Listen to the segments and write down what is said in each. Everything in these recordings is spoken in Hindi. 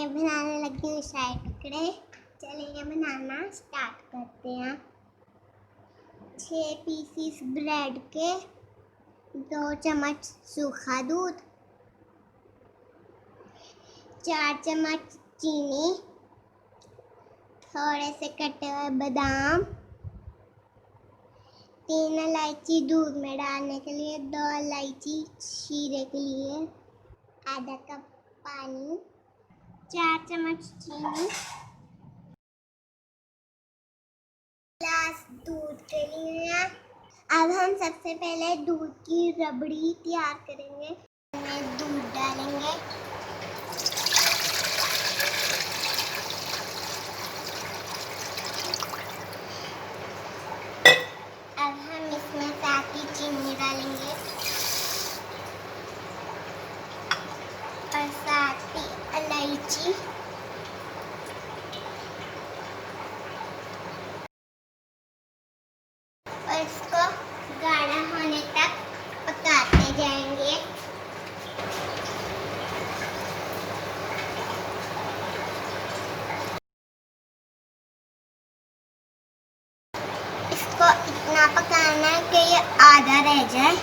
मैं बनाने लगी हूँ शाही टुकड़े। चलिए बनाना स्टार्ट करते हैं। 6 पीसीस ब्रेड के, 2 चम्मच सूखा दूध, 4 चम्मच चीनी, थोड़े से कटे हुए बादाम, 3 इलायची दूध में डालने के लिए, 2 इलायची शीरे के लिए, आधा कप पानी, 4 चम्मच चीनी, ग्लास दूध के लिए। अब हम सबसे पहले दूध की रबड़ी तैयार करेंगे। इसमें दूध डालेंगे, अब हम इसमें साथ ही चीनी डालेंगे और साथ ही इलायची, और इसको गाढ़ा होने तक पकाते जाएंगे। इसको इतना पकाना है कि ये आधा रह जाए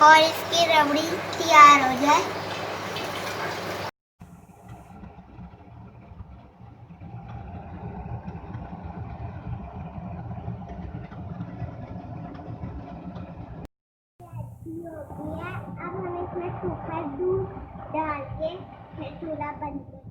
और इसकी रबड़ी तैयार हो जाए। हो गया। अब हम इसमें सूखा दूध डाल के फिर चूल्हा बंद कर।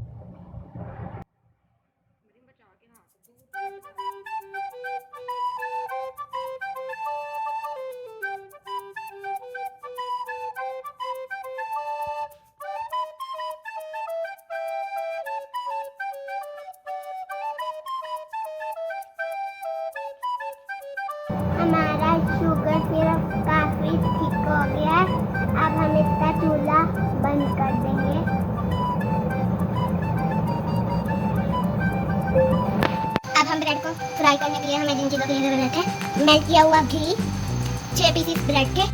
हमारा शुगर सिरप काफी थिक हो गया है। अब हम इसका चूल्हा बंद कर देंगे। अब हम ब्रेड को फ्राई करने के लिए हमें जिन चीज़ों की ज़रूरत है, मेल्ट किया हुआ घी 6 पीसीस ब्रेड के,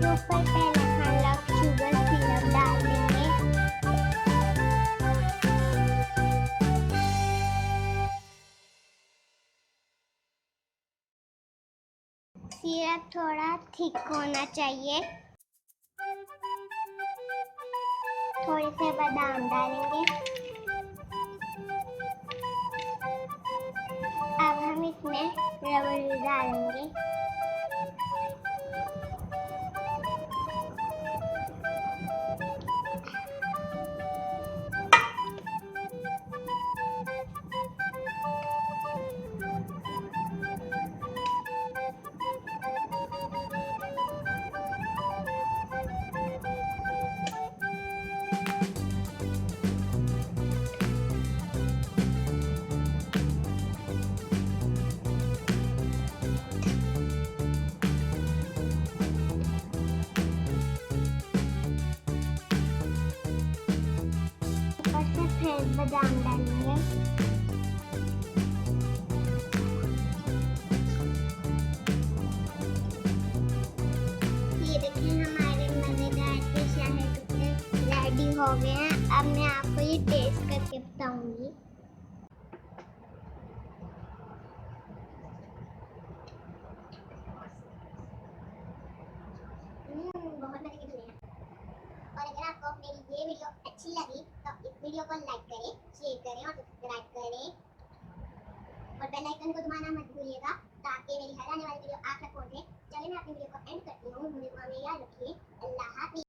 ऊपर पहले हम लोग शुगर सिरप डाल देंगे। सिरप थोड़ा थिक होना चाहिए। थोड़े से बादाम डालेंगे। अब हम इसमें रबड़ी डालेंगे। बादाम डालेंगे। ये देखिए हमारे मजेदार से शाही टुकड़े रेडी हो गए हैं। अब मैं आपको ये टेस्ट करके बताऊंगी। बहुत मजे के बने हैं। और अगर आपको मेरी ये वीडियो अच्छी लगी तो इस वीडियो को लाइक करें, शेयर करें और सब्सक्राइब करें और बेल आइकन को दबाना मत भूलिएगा ताकि मेरी हर आने वाली वीडियो आप तक पहुंचे। चलिए मैं अपनी वीडियो को एंड करती हूँ। मुझे दुआ में याद रखिए।